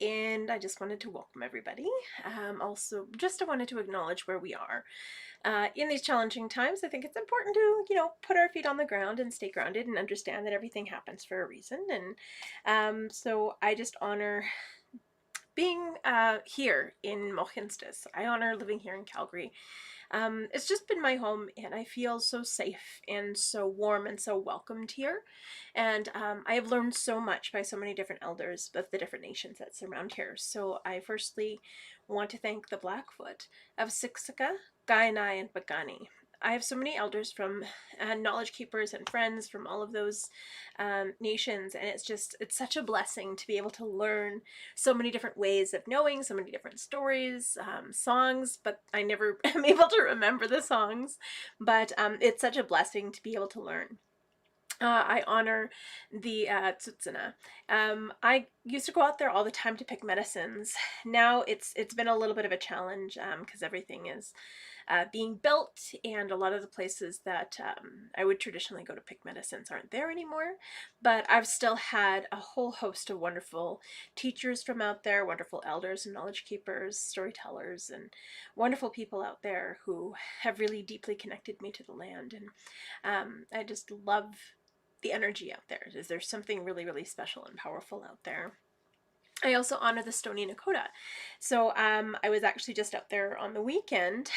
And I just wanted to welcome everybody. Also, just I wanted to acknowledge where we are. In these challenging times, I think it's important to, put our feet on the ground and stay grounded and understand that everything happens for a reason. And so I just honor being here in Mohkinstsis. I honor living here in Calgary. It's just been my home, and I feel so safe and so warm and so welcomed here. And I have learned so much by so many different elders of the different nations that surround here. So I firstly want to thank the Blackfoot of Siksika, Kainai, and Pagani. I have so many elders from knowledge keepers and friends from all of those nations, and it's such a blessing to be able to learn so many different ways of knowing, so many different stories, songs, but I never am able to remember the songs. But it's such a blessing to be able to learn. I honor the Tsutsuna. I used to go out there all the time to pick medicines. Now it's been a little bit of a challenge because everything is being built, and a lot of the places that I would traditionally go to pick medicines aren't there anymore. But I've still had a whole host of wonderful teachers from out there, wonderful elders and knowledge keepers, storytellers, and wonderful people out there who have really deeply connected me to the land. And I just love the energy out there. There's something really, really special and powerful out there. I also honor the Stoney Nakoda. So I was actually just out there on the weekend,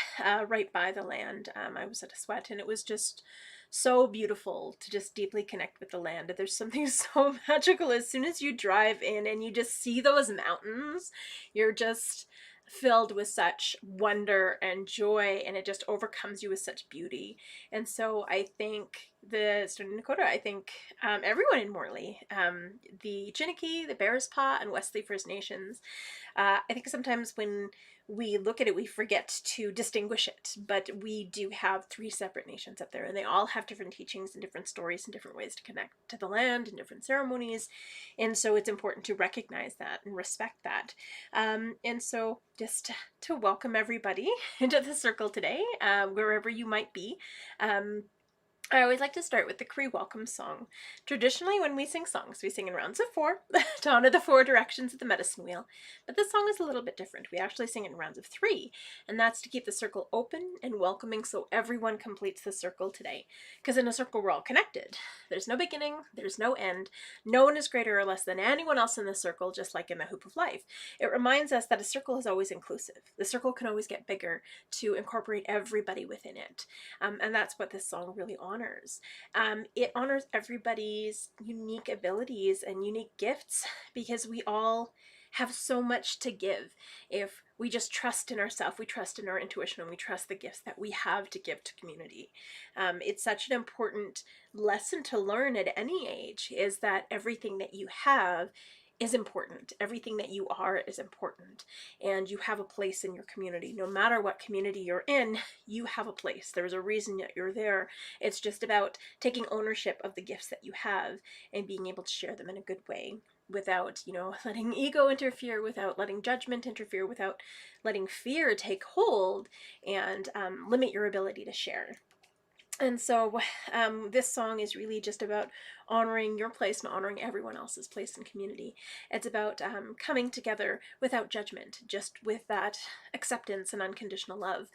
right by the land. I was at a sweat, and it was just so beautiful to just deeply connect with the land. There's something so magical as soon as you drive in and you just see those mountains. You're just filled with such wonder and joy, and it just overcomes you with such beauty. And so I think the Stoney Nakoda, I think everyone in Morley, the Chiniki, the Bearspaw, and Wesley First Nations, I think sometimes when we look at it, we forget to distinguish it, but we do have three separate nations up there, and they all have different teachings and different stories and different ways to connect to the land and different ceremonies. And so it's important to recognize that and respect that. And so just to welcome everybody into the circle today, wherever you might be. I always like to start with the Cree welcome song. Traditionally, when we sing songs, we sing in rounds of four to honor the four directions of the medicine wheel. But this song is a little bit different. We actually sing in rounds of three, and that's to keep the circle open and welcoming so everyone completes the circle today. Because in a circle, we're all connected. There's no beginning, there's no end. No one is greater or less than anyone else in the circle, just like in the Hoop of Life. It reminds us that a circle is always inclusive. The circle can always get bigger to incorporate everybody within it. And that's what this song really honors. It honors everybody's unique abilities and unique gifts, because we all have so much to give if we just trust in ourselves, we trust in our intuition, and we trust the gifts that we have to give to community. It's such an important lesson to learn at any age, is that everything that you have is important. Everything that you are is important, and you have a place in your community. No matter what community you're in, you have a place. There's a reason that you're there. It's just about taking ownership of the gifts that you have and being able to share them in a good way, without, letting ego interfere, without letting judgment interfere, without letting fear take hold and limit your ability to share. And so this song is really just about honoring your place and honoring everyone else's place in community. It's about coming together without judgment, just with that acceptance and unconditional love.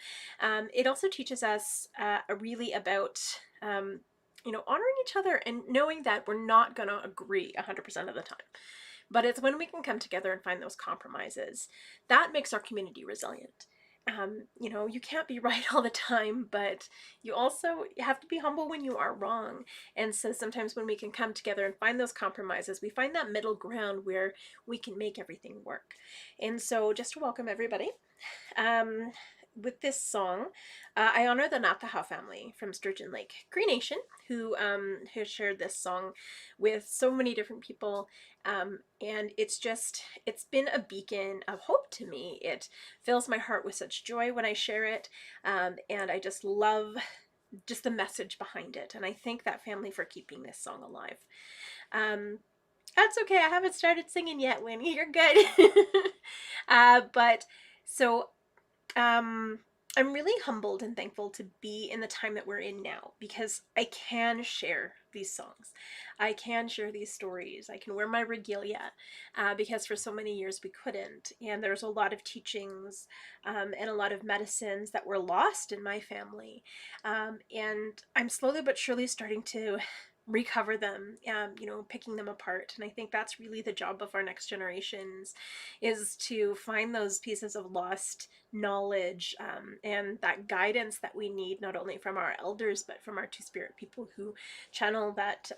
It also teaches us really about honoring each other and knowing that we're not going to agree 100% of the time. But it's when we can come together and find those compromises that makes our community resilient. You can't be right all the time, but you also have to be humble when you are wrong. And so sometimes when we can come together and find those compromises, we find that middle ground where we can make everything work. And so just to welcome everybody, with this song, I honor the Nataha family from Sturgeon Lake Cree Nation, who shared this song with so many different people. And it's been a beacon of hope to me. It fills my heart with such joy when I share it. And I just love just the message behind it. And I thank that family for keeping this song alive. That's okay. I haven't started singing yet, Winnie. You're good. But so, um, I'm really humbled and thankful to be in the time that we're in now, because I can share these songs. I can share these stories. I can wear my regalia, because for so many years we couldn't. And there's a lot of teachings, and a lot of medicines that were lost in my family. And I'm slowly but surely starting to recover them, picking them apart. And I think that's really the job of our next generations, is to find those pieces of lost knowledge, and that guidance that we need, not only from our elders but from our two spirit people who channel that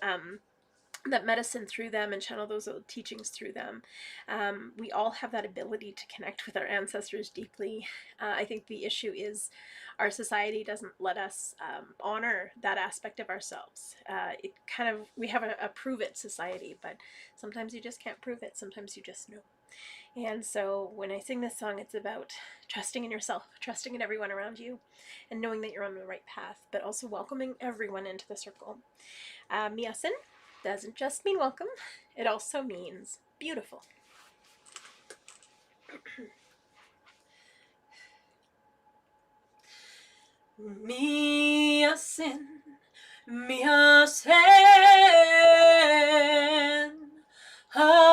medicine through them and channel those old teachings through them. We all have that ability to connect with our ancestors deeply. I think the issue is our society doesn't let us honor that aspect of ourselves. We have a prove it society, but sometimes you just can't prove it. Sometimes you just know. And so when I sing this song, it's about trusting in yourself, trusting in everyone around you, and knowing that you're on the right path, but also welcoming everyone into the circle. Miyasin doesn't just mean welcome, it also means beautiful. Miyasin, Miyasen, Hasemina,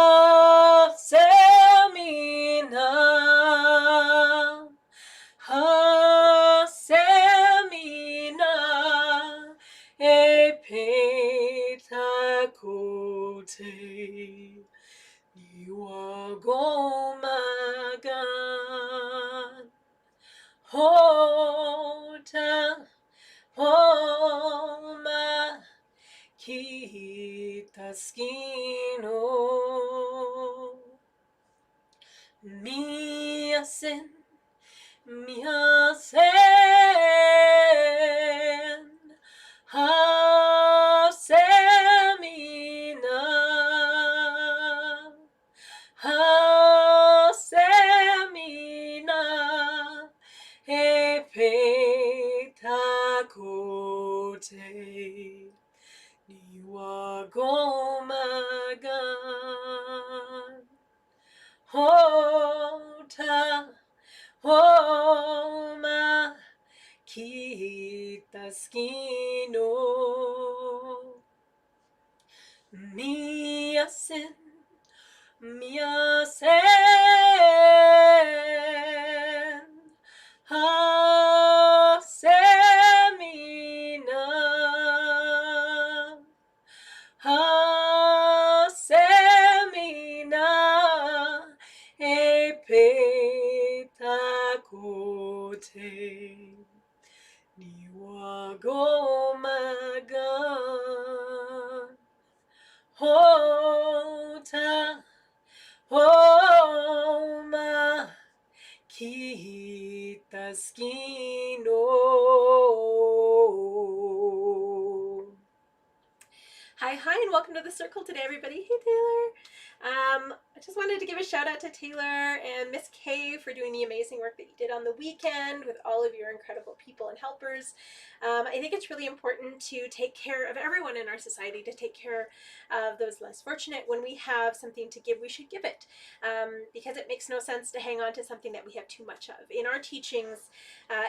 Hasemina, Epetakote, Niwagomagan, Hota, Homa, Kitaskino, Miyasin, Miyasen, Hasemina, Hasemina, Epetakote, Niwagomagan, Hota, Homa, Kitaskino, Miyasin, Miyasen, Hasemina, Hasemina, Epetakote, Niwagomagan, Hota, Homa, Kitaskino. Hi, and welcome to the circle today, everybody. Hey, Taylor. I just wanted to give a shout out to Taylor and Miss Kay for doing the amazing work that you did on the weekend with all of your incredible people and helpers. I think it's really important to take care of everyone in our society, to take care of those less fortunate. When we have something to give, we should give it, because it makes no sense to hang on to something that we have too much of. In our teachings,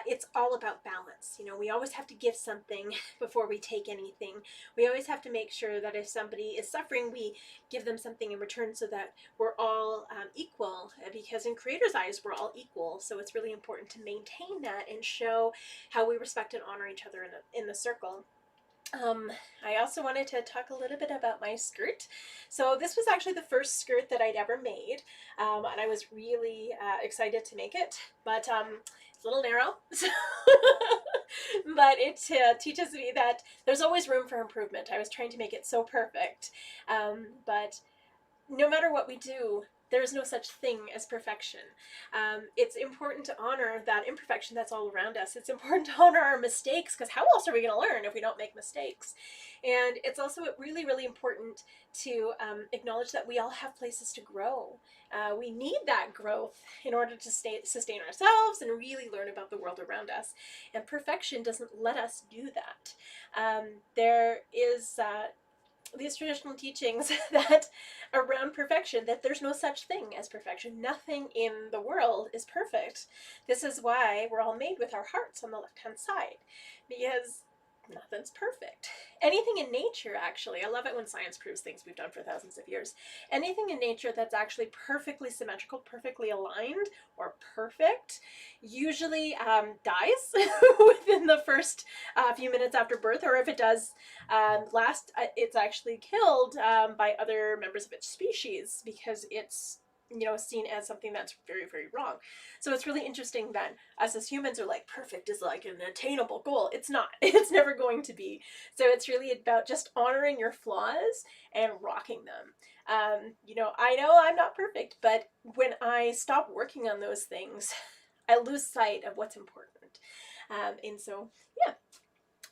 it's all about balance. We always have to give something before we take anything. We always have to make sure that if somebody is suffering, we give them something in return, so that we're all equal, because in Creator's eyes, we're all equal. So it's really important to maintain that and show how we respect and honor each other in the circle. I also wanted to talk a little bit about my skirt. So this was actually the first skirt that I'd ever made, and I was really excited to make it, but it's a little narrow. But it teaches me that there's always room for improvement. I was trying to make it so perfect, but no matter what we do, there's no such thing as perfection. It's important to honor that imperfection that's all around us. It's important to honor our mistakes, because how else are we going to learn if we don't make mistakes? And it's also really, really important to acknowledge that we all have places to grow. We need that growth in order to sustain ourselves and really learn about the world around us. And perfection doesn't let us do that. There is these traditional teachings that around perfection, that there's no such thing as perfection. Nothing in the world is perfect. This is why we're all made with our hearts on the left hand side, because nothing's perfect. Anything in nature, actually, I love it when science proves things we've done for thousands of years. Anything in nature that's actually perfectly symmetrical, perfectly aligned, or perfect, usually dies within the first few minutes after birth, or if it does last, it's actually killed by other members of its species because it's, you know, seen as something that's very, very wrong. So it's really interesting that us as humans are like, perfect is like an attainable goal. It's not. It's never going to be. So it's really about just honoring your flaws and rocking them. You know I'm not perfect, but when I stop working on those things, I lose sight of what's important. And so, yeah.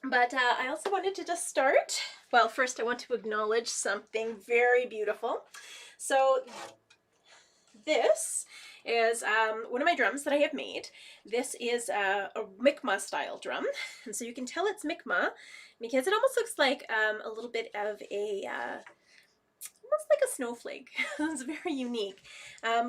But I also wanted to just start. Well, first I want to acknowledge something very beautiful. So this is one of my drums that I have made. This is a Mi'kmaq style drum. And so you can tell it's Mi'kmaq because it almost looks like a little bit of a almost like a snowflake. It's very unique.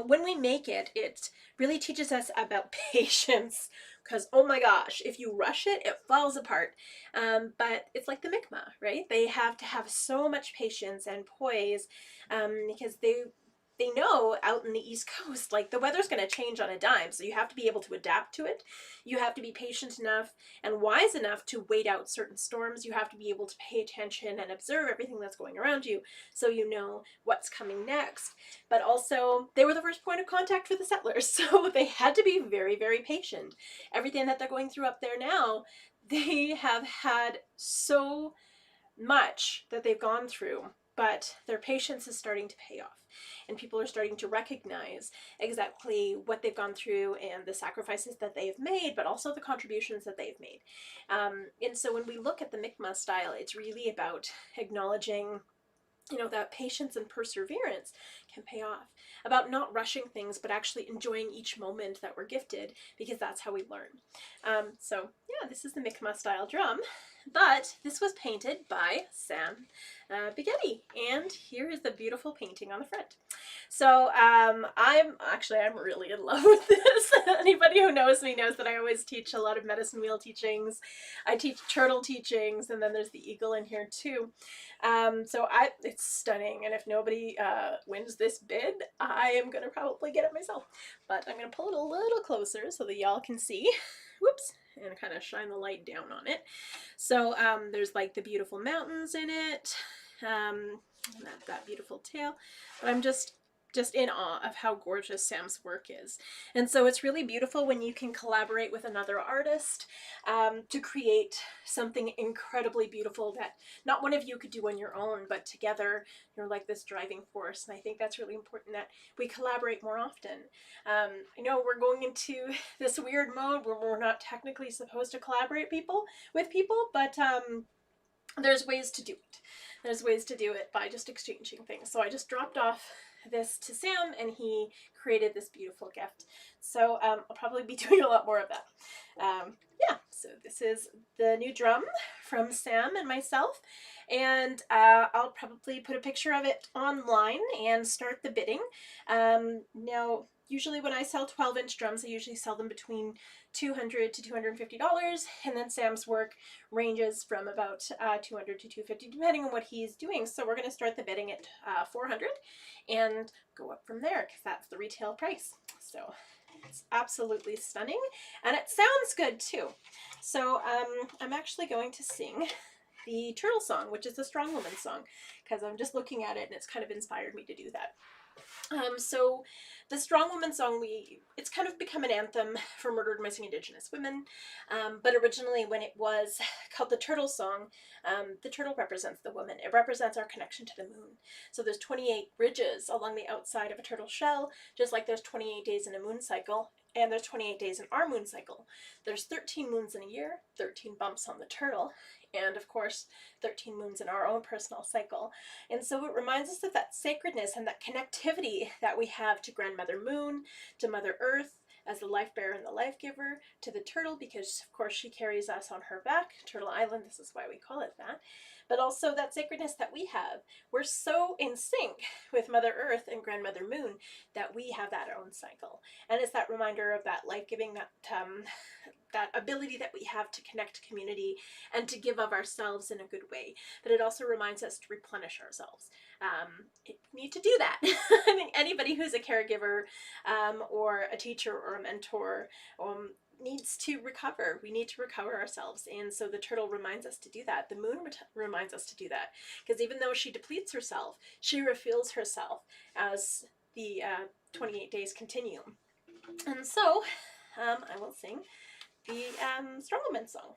When we make it, it really teaches us about patience because, oh my gosh, if you rush it, it falls apart. But it's like the Mi'kmaq, right? They have to have so much patience and poise because they know out in the East Coast, like the weather's going to change on a dime. So you have to be able to adapt to it. You have to be patient enough and wise enough to wait out certain storms. You have to be able to pay attention and observe everything that's going around you so you know what's coming next. But also, they were the first point of contact for the settlers, so they had to be very, very patient. Everything that they're going through up there now, they have had so much that they've gone through, but their patience is starting to pay off. And people are starting to recognize exactly what they've gone through and the sacrifices that they've made, but also the contributions that they've made. And so when we look at the Mi'kmaq style, it's really about acknowledging, you know, that patience and perseverance can pay off, about not rushing things but actually enjoying each moment that we're gifted, because that's how we learn. So yeah, this is the Mi'kmaq style drum, but this was painted by Sam Biggetti, and here is the beautiful painting on the front. So I'm really in love with this. Anybody who knows me knows that I always teach a lot of medicine wheel teachings. I teach turtle teachings, and then there's the eagle in here too. So it's stunning, and if nobody wins this bid, I am gonna probably get it myself. But I'm gonna pull it a little closer so that y'all can see. Whoops, and kind of shine the light down on it. So there's like the beautiful mountains in it, that beautiful tail. But I'm just in awe of how gorgeous Sam's work is. And so it's really beautiful when you can collaborate with another artist to create something incredibly beautiful that not one of you could do on your own, but together you're like this driving force. And I think that's really important that we collaborate more often. I know we're going into this weird mode where we're not technically supposed to collaborate with people, but there's ways to do it. There's ways to do it by just exchanging things. So I just dropped off this to Sam, and he created this beautiful gift. So I'll probably be doing a lot more of that. Yeah, so this is the new drum from Sam and myself, and I'll probably put a picture of it online and start the bidding. Now, usually when I sell 12-inch drums, I usually sell them between $200 to $250, and then Sam's work ranges from about $200 to $250, depending on what he's doing. So we're going to start the bidding at $400 and go up from there, because that's the retail price. So it's absolutely stunning, and it sounds good too. So I'm actually going to sing the Turtle Song, which is the Strong Woman song, because I'm just looking at it and it's kind of inspired me to do that. So the Strong Woman song, it's kind of become an anthem for murdered missing Indigenous women, but originally when it was called the Turtle Song, the turtle represents the woman. It represents our connection to the moon. So there's 28 ridges along the outside of a turtle shell, just like there's 28 days in a moon cycle, and there's 28 days in our moon cycle. There's 13 moons in a year, 13 bumps on the turtle, and of course 13 moons in our own personal cycle. And so it reminds us of that sacredness and that connectivity that we have to Grandmother Moon, to Mother Earth, as the life bearer and the life giver, to the turtle because of course she carries us on her back, Turtle Island, this is why we call it that, but also that sacredness that we have. We're so in sync with Mother Earth and Grandmother Moon that we have that own cycle, and it's that reminder of that life-giving, that ability that we have to connect to community and to give of ourselves in a good way. But it also reminds us to replenish ourselves. We need to do that. I think anybody who's a caregiver or a teacher or a mentor needs to recover. We need to recover ourselves. And so the turtle reminds us to do that. The moon reminds us to do that. Because even though she depletes herself, she refills herself as the 28 days continue. And so I will sing the Strong Woman song.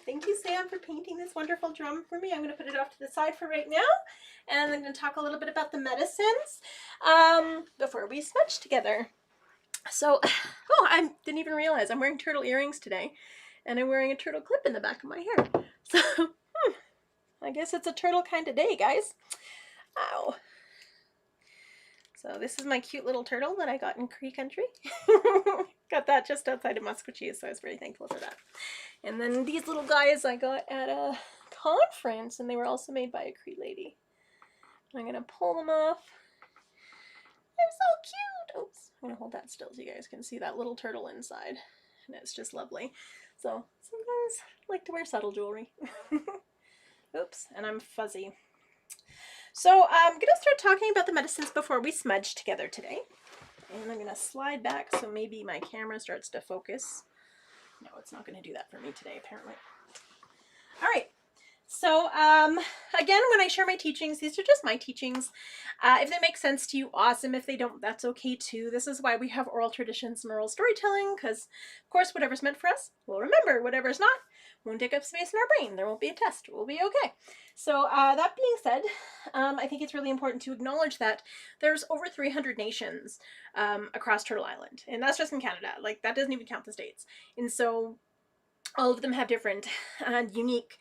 Thank you, Sam, for painting this wonderful drum for me. I'm going to put it off to the side for right now, and I'm going to talk a little bit about the medicines before we smudge together. So, I didn't even realize I'm wearing turtle earrings today, and I'm wearing a turtle clip in the back of my hair. So, I guess it's a turtle kind of day, guys. Ow. So this is my cute little turtle that I got in Cree country. Got that just outside of Musqueam, so I was very thankful for that. And then these little guys I got at a conference, and they were also made by a Cree lady. I'm going to pull them off. They're so cute! Oops, I'm going to hold that still so you guys can see that little turtle inside. And it's just lovely. So sometimes I like to wear subtle jewelry. Oops, and I'm fuzzy. So I'm going to start talking about the medicines before we smudge together today. And I'm going to slide back so maybe my camera starts to focus. No, it's not going to do that for me today, apparently. All right. So, again, when I share my teachings, these are just my teachings. If they make sense to you, awesome. If they don't, that's okay too. This is why we have oral traditions and oral storytelling, because, of course, whatever's meant for us, we'll remember. Whatever's not, won't take up space in our brain. There won't be a test. We'll be okay. So, that being said, I think it's really important to acknowledge that there's over 300 nations across Turtle Island, and that's just in Canada. Like, that doesn't even count the states. And so, all of them have different unique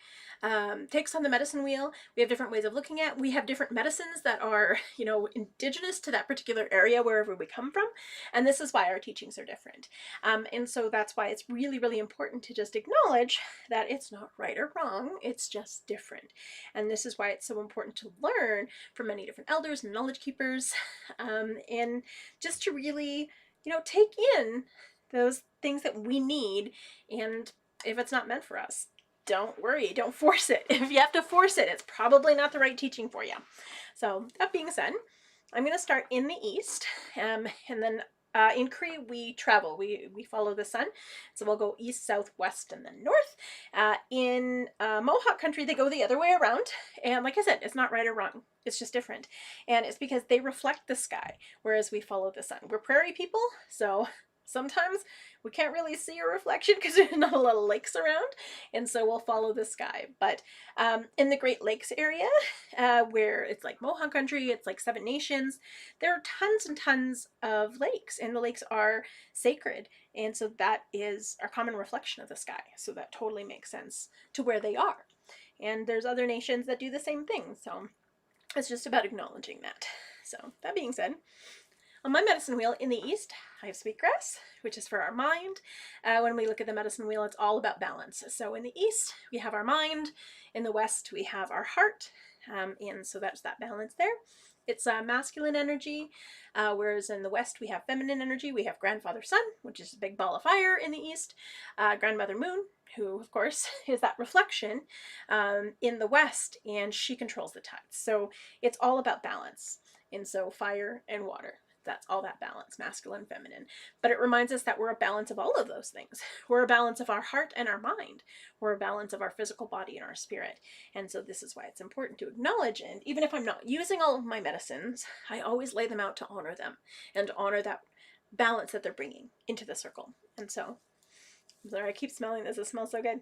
takes on the medicine wheel. We have different ways of looking at. We have different medicines that are, you know, indigenous to that particular area wherever we come from, and this is why our teachings are different. And so that's why it's really, really important to just acknowledge that it's not right or wrong. It's just different, and this is why it's so important to learn from many different elders and knowledge keepers, and just to really, you know, take in those things that we need. And if it's not meant for us, don't worry, don't force it. If you have to force it, it's probably not the right teaching for you. So that being said, I'm going to start in the east, and then in Cree we travel, we follow the sun, so we'll go east, south, west, and then north. In Mohawk country they go the other way around, and like I said, it's not right or wrong, it's just different, and it's because they reflect the sky, whereas we follow the sun. We're prairie people, so sometimes we can't really see a reflection because there's not a lot of lakes around, and so we'll follow the sky. But in the Great Lakes area, where it's like Mohawk country, it's like 7 nations, there are tons and tons of lakes, and the lakes are sacred, and so that is our common reflection of the sky, so that totally makes sense to where they are. And there's other nations that do the same thing, so it's just about acknowledging that. So that being said, on my medicine wheel in the east, I have sweetgrass, which is for our mind. When we look at the medicine wheel, it's all about balance. So in the east, we have our mind. In the west, we have our heart. And so that's that balance there. It's masculine energy, whereas in the west, we have feminine energy. We have grandfather sun, which is a big ball of fire in the east. Grandmother moon, who, of course, is that reflection in the west, and she controls the tides. So it's all about balance. And so fire and water. That's all that balance, masculine, feminine. But it reminds us that we're a balance of all of those things. We're a balance of our heart and our mind. We're a balance of our physical body and our spirit. And so this is why it's important to acknowledge, and even if I'm not using all of my medicines, I always lay them out to honor them and to honor that balance that they're bringing into the circle. And so, I'm sorry, I keep smelling this. It smells so good.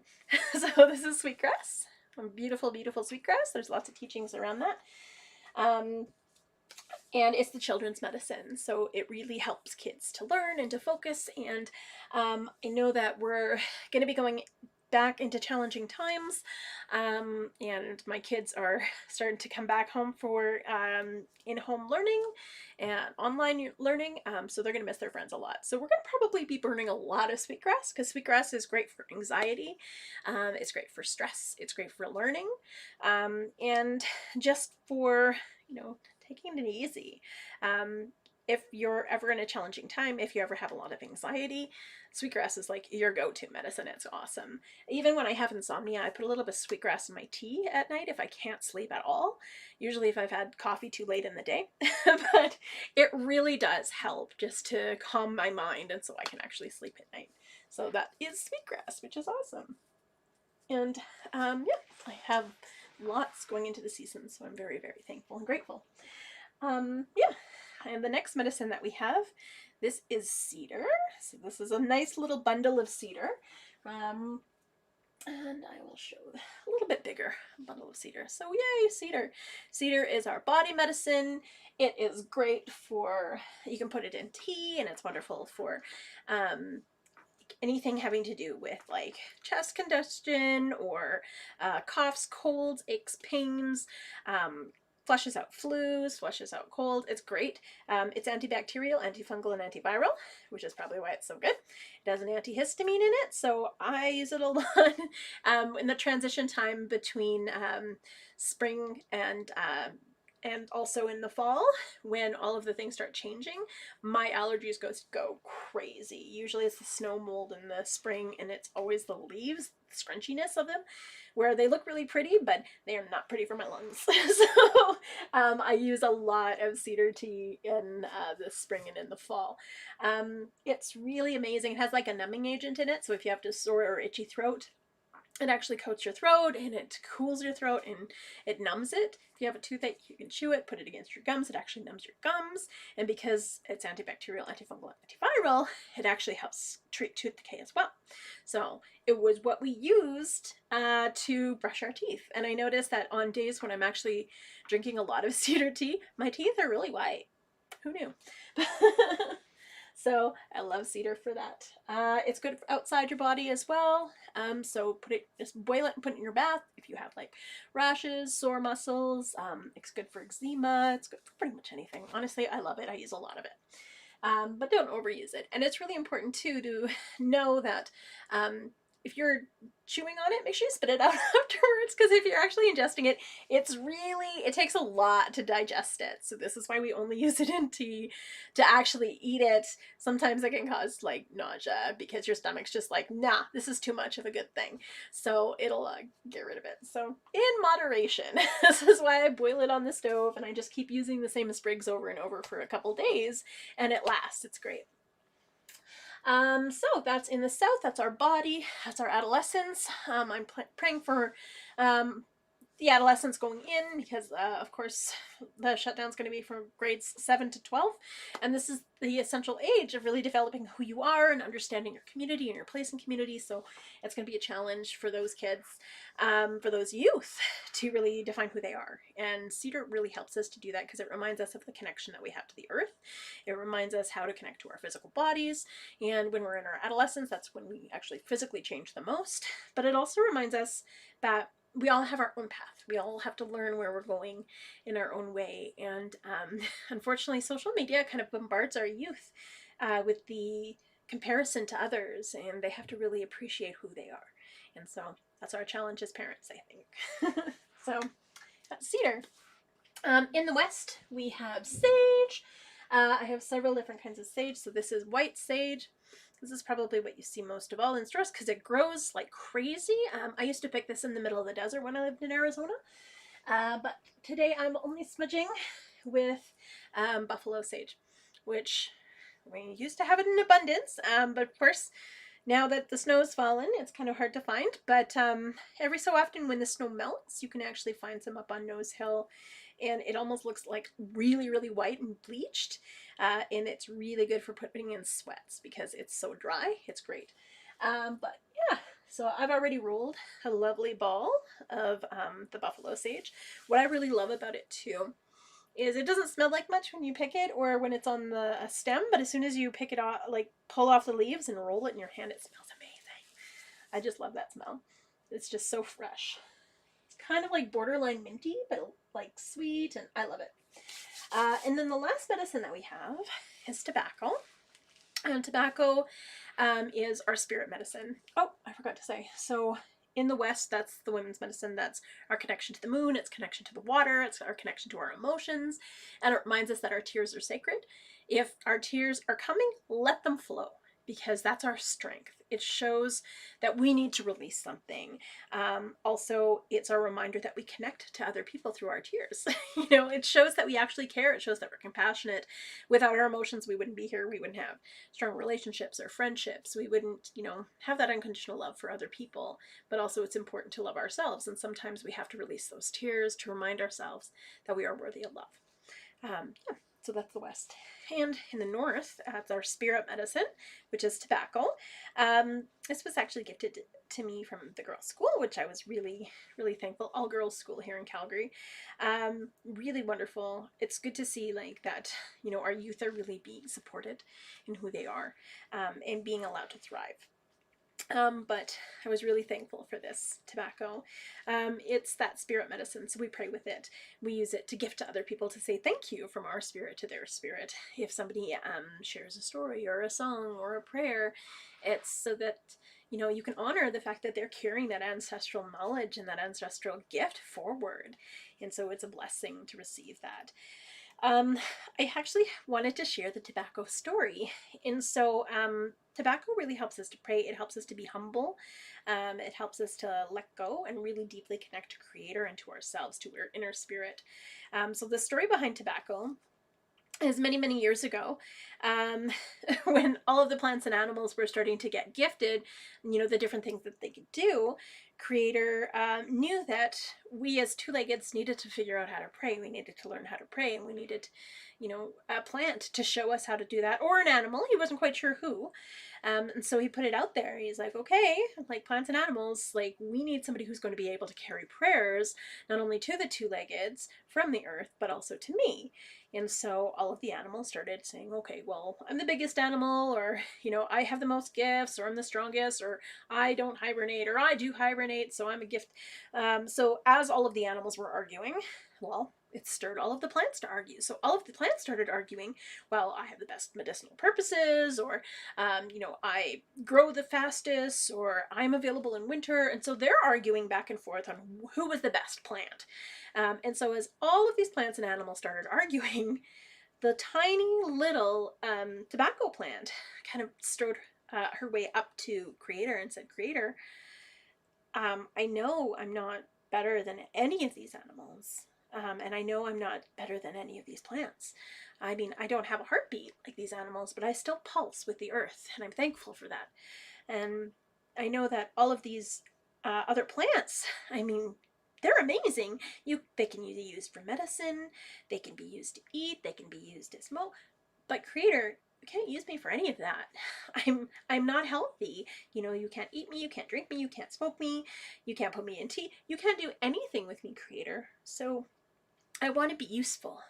So this is sweetgrass. Beautiful, beautiful sweetgrass. There's lots of teachings around that. And it's the children's medicine, so it really helps kids to learn and to focus. And I know that we're going to be going back into challenging times, and my kids are starting to come back home for in-home learning and online learning, so they're going to miss their friends a lot. So we're going to probably be burning a lot of sweetgrass, because sweetgrass is great for anxiety, it's great for stress, it's great for learning, and just for, you know, taking it easy. If you're ever in a challenging time, if you ever have a lot of anxiety, sweetgrass is like your go-to medicine. It's awesome. Even when I have insomnia, I put a little bit of sweetgrass in my tea at night if I can't sleep at all. Usually if I've had coffee too late in the day. But it really does help just to calm my mind, and so I can actually sleep at night. So that is sweetgrass, which is awesome. And yeah, I have lots going into the season, so I'm very, very thankful and grateful. Yeah, and the next medicine that we have, this is cedar. So this is a nice little bundle of cedar. And I will show a little bit bigger bundle of cedar. So yay, cedar. Cedar is our body medicine. It is great for, you can put it in tea, and it's wonderful for anything having to do with like chest congestion or coughs, colds, aches, pains, flushes out flus, flushes out cold. It's great. It's antibacterial, antifungal, and antiviral, which is probably why it's so good. It has an antihistamine in it, so I use it a lot in the transition time between spring and also in the fall, when all of the things start changing, my allergies go crazy. Usually it's the snow mold in the spring, and it's always the leaves, the scrunchiness of them, where they look really pretty, but they are not pretty for my lungs. So I use a lot of cedar tea in the spring and in the fall. It's really amazing. It has like a numbing agent in it, so if you have to sore or itchy throat, It actually coats your throat and it cools your throat and it numbs it. If you have a toothache, you can chew it, put it against your gums. It actually numbs your gums. And because it's antibacterial, antifungal, antiviral, it actually helps treat tooth decay as well. So it was what we used to brush our teeth. And I noticed that on days when I'm actually drinking a lot of cedar tea, my teeth are really white. Who knew? So I love cedar for that. It's good for outside your body as well. So just boil it and put it in your bath. If you have like rashes, sore muscles, it's good for eczema. It's good for pretty much anything. Honestly, I love it. I use a lot of it. But don't overuse it. And it's really important too to know that if you're chewing on it, make sure you spit it out afterwards, because if you're actually ingesting it, it takes a lot to digest it. So this is why we only use it in tea. To actually eat it, sometimes it can cause like nausea because your stomach's just like, nah, this is too much of a good thing. So it'll get rid of it. So in moderation. This is why I boil it on the stove and I just keep using the same sprigs over and over for a couple days, and it lasts. It's great. So that's in the south, that's our body, that's our adolescence. I'm praying for the adolescents going in because, of course, the shutdown's going to be from grades 7 to 12. And this is the essential age of really developing who you are and understanding your community and your place in community. So it's going to be a challenge for those kids, for those youth, to really define who they are. And cedar really helps us to do that because it reminds us of the connection that we have to the earth. It reminds us how to connect to our physical bodies. And when we're in our adolescence, that's when we actually physically change the most. But it also reminds us that we all have our own path. We all have to learn where we're going in our own way. And unfortunately, social media kind of bombards our youth with the comparison to others, and they have to really appreciate who they are. And so that's our challenge as parents, I think. So cedar. In the West, we have sage. I have several different kinds of sage. So this is white sage. This is probably what you see most of all in stores because it grows like crazy. I used to pick this in the middle of the desert when I lived in Arizona. But today I'm only smudging with buffalo sage, which we used to have it in abundance. But of course, now that the snow's fallen, it's kind of hard to find. But every so often when the snow melts, you can actually find some up on Nose Hill. And it almost looks like really, really white and bleached. And it's really good for putting in sweats because it's so dry. It's great. But yeah, so I've already rolled a lovely ball of the buffalo sage. What I really love about it too is it doesn't smell like much when you pick it or when it's on the stem, but as soon as you pick it off, like pull off the leaves and roll it in your hand, it smells amazing. I just love that smell. It's just so fresh. It's kind of like borderline minty, but like sweet, and I love it. And then the last medicine that we have is tobacco. And tobacco is our spirit medicine. Oh, I forgot to say. So in the West, that's the women's medicine. That's our connection to the moon. It's connection to the water. It's our connection to our emotions. And it reminds us that our tears are sacred. If our tears are coming, let them flow, because that's our strength. It shows that we need to release something. Also, it's our reminder that we connect to other people through our tears. It shows that we actually care. It shows that we're compassionate. Without our emotions, we wouldn't be here. We wouldn't have strong relationships or friendships. We wouldn't, have that unconditional love for other people. But also, it's important to love ourselves. And sometimes we have to release those tears to remind ourselves that we are worthy of love. Yeah. So that's the West. And in the North, it's our spirit medicine, which is tobacco. This was actually gifted to me from the girls' school, which I was really, really thankful. All girls school here in Calgary. Really wonderful. It's good to see that, our youth are really being supported in who they are, and being allowed to thrive. But I was really thankful for this tobacco. It's that spirit medicine, so we pray with it. We use it to gift to other people to say thank you from our spirit to their spirit. If somebody shares a story or a song or a prayer, it's so that you can honor the fact that they're carrying that ancestral knowledge and that ancestral gift forward. And so it's a blessing to receive that. I actually wanted to share the tobacco story. And so tobacco really helps us to pray. It helps us to be humble. It helps us to let go and really deeply connect to Creator and to ourselves, to our inner spirit. So the story behind tobacco is many, many years ago, when all of the plants and animals were starting to get gifted, the different things that they could do. Creator knew that we as two-leggeds needed to figure out how to pray. We needed to learn how to pray, and we needed, a plant to show us how to do that, or an animal. He wasn't quite sure who. And so he put it out there. He's like, okay, like plants and animals, like we need somebody who's going to be able to carry prayers, not only to the two-leggeds from the earth, but also to me. And so all of the animals started saying, okay, well, I'm the biggest animal, or, I have the most gifts, or I'm the strongest, or I don't hibernate, or I do hibernate, so I'm a gift. So as all of the animals were arguing, well, it stirred all of the plants to argue. So all of the plants started arguing, well, I have the best medicinal purposes, or, I grow the fastest, or I'm available in winter. And so they're arguing back and forth on who was the best plant. And so as all of these plants and animals started arguing, the tiny little tobacco plant kind of strode her way up to Creator and said, Creator, I know I'm not better than any of these animals. And I know I'm not better than any of these plants. I mean, I don't have a heartbeat like these animals, but I still pulse with the earth, and I'm thankful for that. And I know that all of these other plants, I mean, they're amazing. They can be used for medicine, they can be used to eat, they can be used as smoke. But Creator, you can't use me for any of that. I'm not healthy. You can't eat me, you can't drink me, you can't smoke me, you can't put me in tea, you can't do anything with me, Creator. So I want to be useful.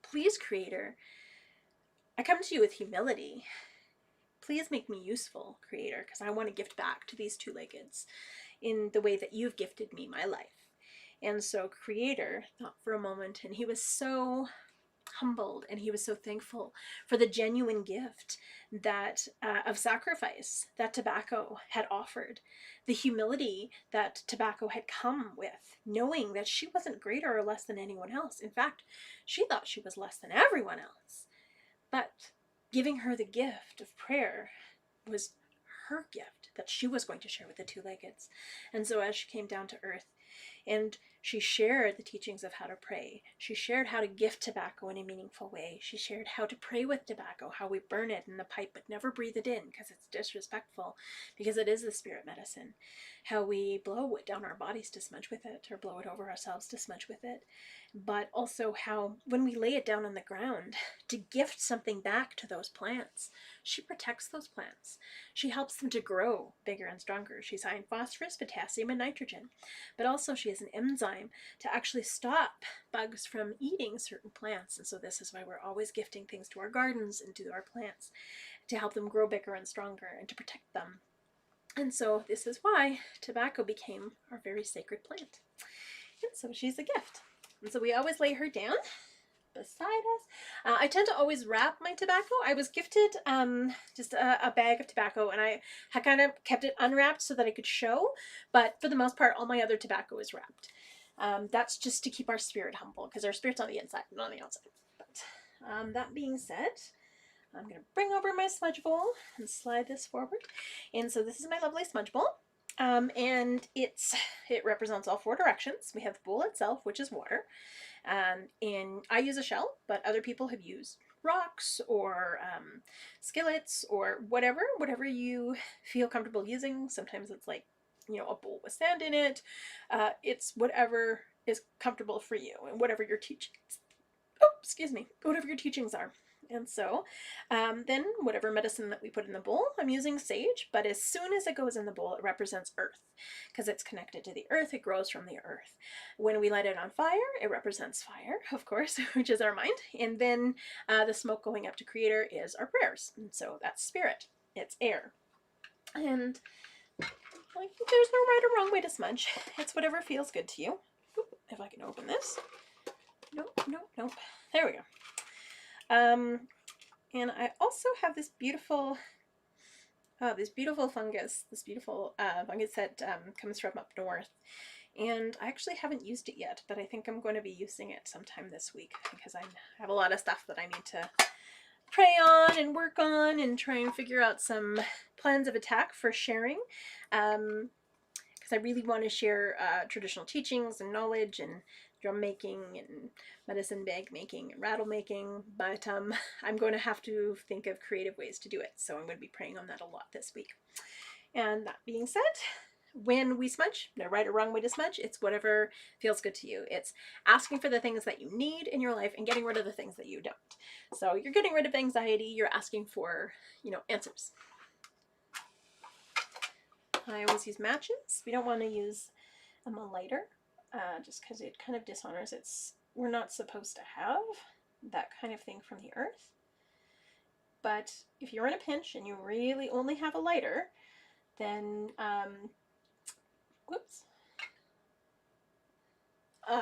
Please, Creator, I come to you with humility. Please make me useful, Creator, because I want to gift back to these two-leggeds in the way that you've gifted me my life. And so Creator thought for a moment, and he was so humbled, and he was so thankful for the genuine gift that of sacrifice that tobacco had offered, the humility that tobacco had come with, knowing that she wasn't greater or less than anyone else. In fact, she thought she was less than everyone else. But giving her the gift of prayer was her gift that she was going to share with the two-leggeds. And so as she came down to earth, and she shared the teachings of how to pray. She shared how to gift tobacco in a meaningful way. She shared how to pray with tobacco, how we burn it in the pipe but never breathe it in because it's disrespectful, because it is the spirit medicine. How we blow it down our bodies to smudge with it, or blow it over ourselves to smudge with it. But also how when we lay it down on the ground to gift something back to those plants, she protects those plants. She helps them to grow bigger and stronger. She's high in phosphorus, potassium, and nitrogen. But also she has an enzyme to actually stop bugs from eating certain plants. And so this is why we're always gifting things to our gardens and to our plants, to help them grow bigger and stronger and to protect them. And so this is why tobacco became our very sacred plant. And so she's a gift. And so we always lay her down beside us. I tend to always wrap my tobacco. I was gifted just a bag of tobacco, and I had kind of kept it unwrapped so that I could show, but for the most part all my other tobacco is wrapped. That's just to keep our spirit humble, because our spirit's on the inside, not on the outside. But that being said, I'm going to bring over my smudge bowl and slide this forward. And so this is my lovely smudge bowl. And it represents all four directions. We have the bowl itself, which is water. And I use a shell, but other people have used rocks or skillets or whatever you feel comfortable using. Sometimes it's like, a bowl with sand in it. It's whatever is comfortable for you and whatever your whatever your teachings are. And so then whatever medicine that we put in the bowl, I'm using sage, but as soon as it goes in the bowl, it represents earth, because it's connected to the earth, it grows from the earth. When we light it on fire, it represents fire, of course, which is our mind. And then the smoke going up to Creator is our prayers. And so that's spirit, it's air. And there's no right or wrong way to smudge. It's whatever feels good to you. Oop, if I can open this. Nope. There we go. And I also have this beautiful fungus, fungus that comes from up north. And I actually haven't used it yet, but I think I'm going to be using it sometime this week, because I have a lot of stuff that I need to pray on and work on and try and figure out some plans of attack for sharing. Because I really want to share traditional teachings and knowledge and drum making and medicine bag making and rattle making, but I'm going to have to think of creative ways to do it, so I'm going to be praying on that a lot this week. And that being said, when we smudge, no right or wrong way to smudge. It's whatever feels good to you. It's asking for the things that you need in your life and getting rid of the things that you don't. So you're getting rid of anxiety. You're asking for, answers. I always use matches. We don't want to use a lighter, just because it kind of dishonors its. We're not supposed to have that kind of thing from the earth. But if you're in a pinch and you really only have a lighter, then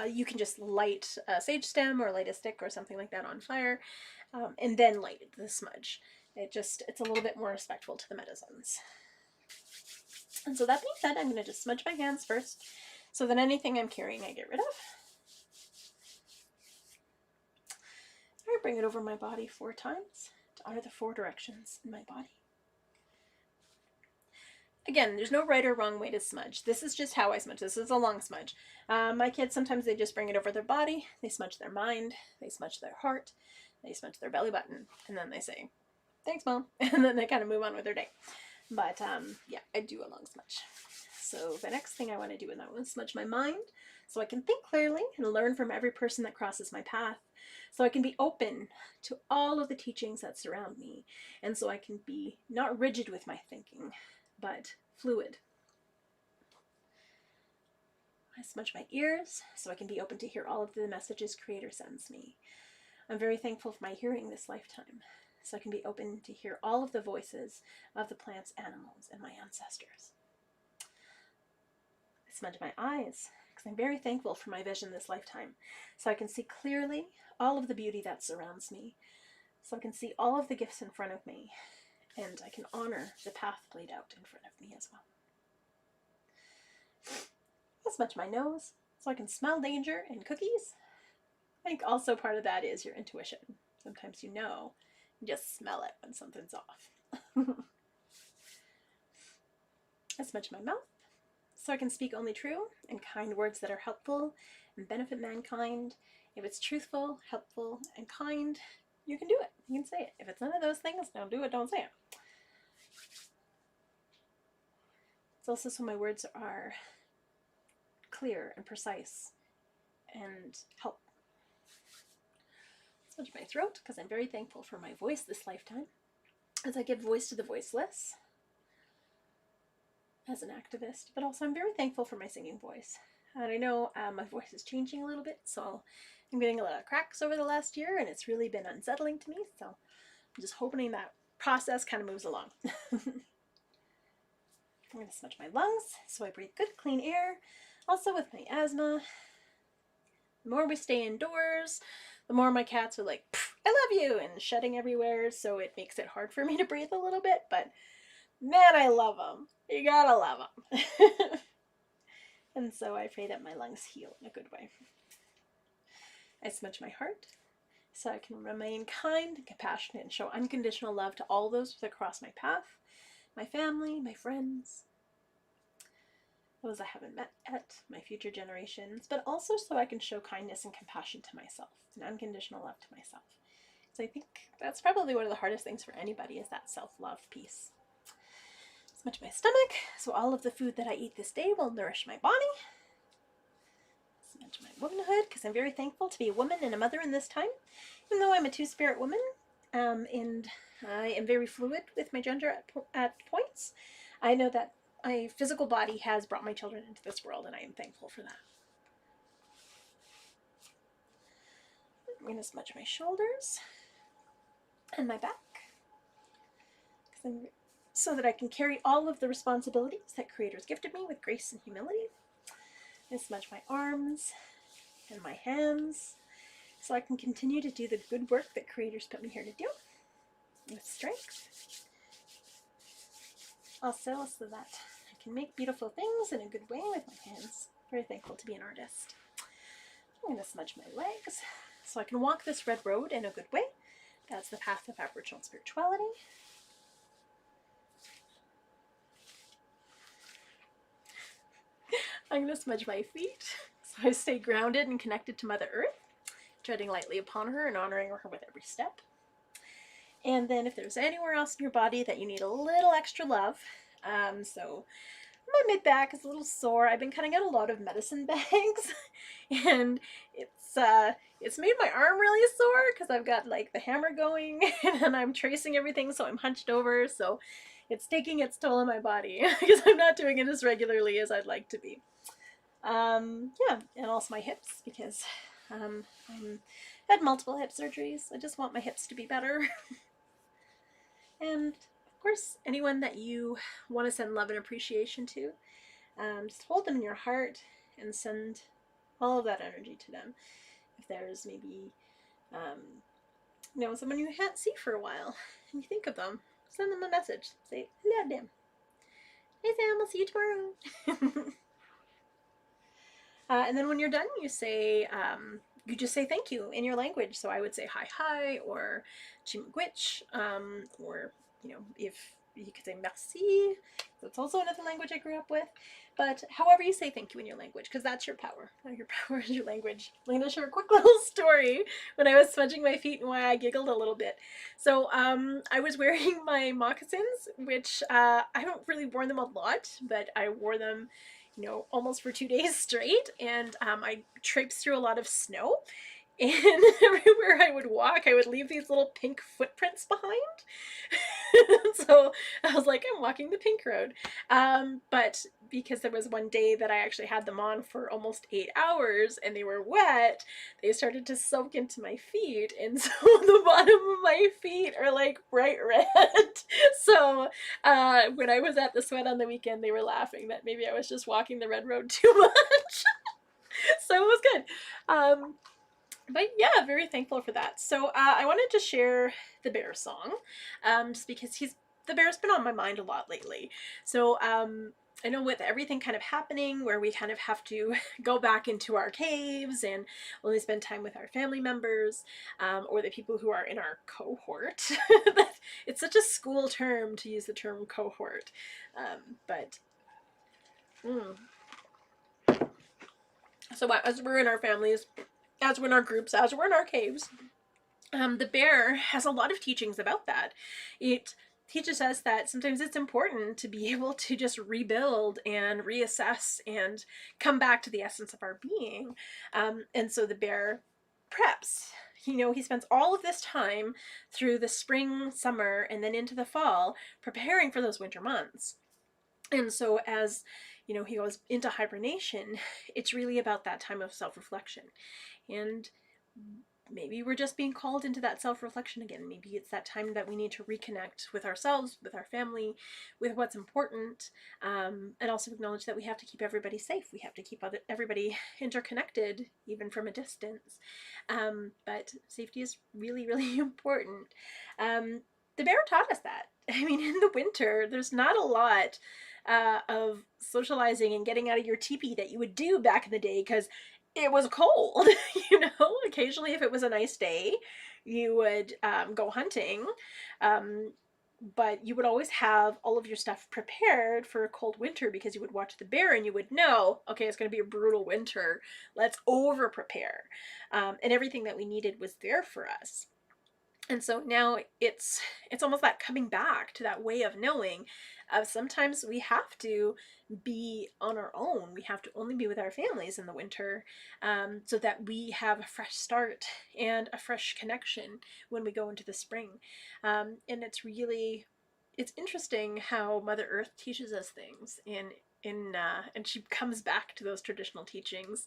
you can just light a sage stem or light a stick or something like that on fire, and then light the smudge. It's a little bit more respectful to the medicines. And so that being said, I'm going to just smudge my hands first, so that anything I'm carrying I get rid of. I bring it over my body 4 times to honor the 4 directions in my body. Again, there's no right or wrong way to smudge. This is just how I smudge. This is a long smudge. My kids, sometimes they just bring it over their body. They smudge their mind. They smudge their heart. They smudge their belly button. And then they say, thanks, Mom. And then they kind of move on with their day. But yeah, I do a long smudge. So the next thing I want to do is I want to smudge my mind so I can think clearly and learn from every person that crosses my path. So I can be open to all of the teachings that surround me. And so I can be not rigid with my thinking, but fluid. I smudge my ears so I can be open to hear all of the messages Creator sends me. I'm very thankful for my hearing this lifetime, so I can be open to hear all of the voices of the plants, animals, and my ancestors. I smudge my eyes because I'm very thankful for my vision this lifetime, so I can see clearly all of the beauty that surrounds me, so I can see all of the gifts in front of me, and I can honor the path laid out in front of me as well. I smudge my nose so I can smell danger and cookies. I think also part of that is your intuition. Sometimes you just smell it when something's off. I smudge my mouth so I can speak only true and kind words that are helpful and benefit mankind. If it's truthful, helpful, and kind, you can do it. You can say it. If it's none of those things, don't do it, don't say it. It's also so my words are clear and precise and help. I smudge my throat because I'm very thankful for my voice this lifetime, as I give voice to the voiceless as an activist, but also I'm very thankful for my singing voice. And I know my voice is changing a little bit, so I'm getting a lot of cracks over the last year, and it's really been unsettling to me, so I'm just hoping that process kind of moves along. I'm going to smudge my lungs so I breathe good, clean air. Also with my asthma, the more we stay indoors, the more my cats are like, I love you, and shedding everywhere, so it makes it hard for me to breathe a little bit, but man, I love them. You gotta love them. And so I pray that my lungs heal in a good way. I smudge my heart so I can remain kind and compassionate and show unconditional love to all those that cross my path, my family, my friends, those I haven't met yet, my future generations, but also so I can show kindness and compassion to myself and unconditional love to myself. So I think that's probably one of the hardest things for anybody is that self-love piece. Smudge my stomach so all of the food that I eat this day will nourish my body. Smudge my womanhood because I'm very thankful to be a woman and a mother in this time, even though I'm a two-spirit woman, and I am very fluid with my gender at points. I know that my physical body has brought my children into this world, and I am thankful for that. I'm going to smudge my shoulders and my back so that I can carry all of the responsibilities that Creator's gifted me with grace and humility. I smudge my arms and my hands so I can continue to do the good work that Creator's put me here to do with strength. Also, so that I can make beautiful things in a good way with my hands. Very thankful to be an artist. I'm going to smudge my legs so I can walk this red road in a good way. That's the path of Aboriginal spirituality. I'm going to smudge my feet so I stay grounded and connected to Mother Earth, treading lightly upon her and honoring her with every step. And then if there's anywhere else in your body that you need a little extra love, so my mid back is a little sore. I've been cutting out a lot of medicine bags, and it's made my arm really sore because I've got like the hammer going and I'm tracing everything, so I'm hunched over. So it's taking its toll on my body because I'm not doing it as regularly as I'd like to be. Yeah, and also my hips because I'm had multiple hip surgeries. I just want my hips to be better. And of course, anyone that you want to send love and appreciation to, just hold them in your heart and send all of that energy to them. If there's maybe, um, someone you can't see for a while and you think of them, send them a message. Say, hello, Dan. Hey, Sam, I'll see you tomorrow. And then when you're done, you just say thank you in your language. So I would say hi hi or chimagwich, or, if you could say merci. That's also another language I grew up with. But however you say thank you in your language, because that's your power. Your power is your language. I'm going to share a quick little story when I was smudging my feet and why I giggled a little bit. So I was wearing my moccasins, which I haven't really worn them a lot, but I wore them almost for 2 days straight, and I traipsed through a lot of snow, and everywhere I would walk, I would leave these little pink footprints behind. So I was like, I'm walking the pink road. But because there was one day that I actually had them on for almost 8 hours and they were wet, they started to soak into my feet. And so the bottom of my feet are like bright red. So when I was at the sweat on the weekend, they were laughing that maybe I was just walking the red road too much. So it was good. But yeah, very thankful for that. So I wanted to share the bear song, just because the bear's been on my mind a lot lately. So I know with everything kind of happening where we kind of have to go back into our caves and only spend time with our family members, or the people who are in our cohort. It's such a school term to use the term cohort, but so as we're in our families, as we're in our groups, as we're in our caves, the bear has a lot of teachings about that. It teaches us that sometimes it's important to be able to just rebuild and reassess and come back to the essence of our being. And so the bear preps. He spends all of this time through the spring, summer, and then into the fall preparing for those winter months. And so as he goes into hibernation, it's really about that time of self-reflection. And maybe we're just being called into that self-reflection again. Maybe it's that time that we need to reconnect with ourselves, with our family, with what's important, and also acknowledge that we have to keep everybody safe. We have to keep everybody interconnected, even from a distance. But safety is really, really important. The bear taught us that. I mean, in the winter, there's not a lot of socializing and getting out of your teepee that you would do back in the day because it was cold. Occasionally if it was a nice day you would go hunting, but you would always have all of your stuff prepared for a cold winter because you would watch the bear and you would know, okay, it's going to be a brutal winter, let's over prepare, and everything that we needed was there for us. And so now it's almost that coming back to that way of knowing of sometimes we have to be on our own. We have to only be with our families in the winter, so that we have a fresh start and a fresh connection when we go into the spring. And it's interesting how Mother Earth teaches us things and she comes back to those traditional teachings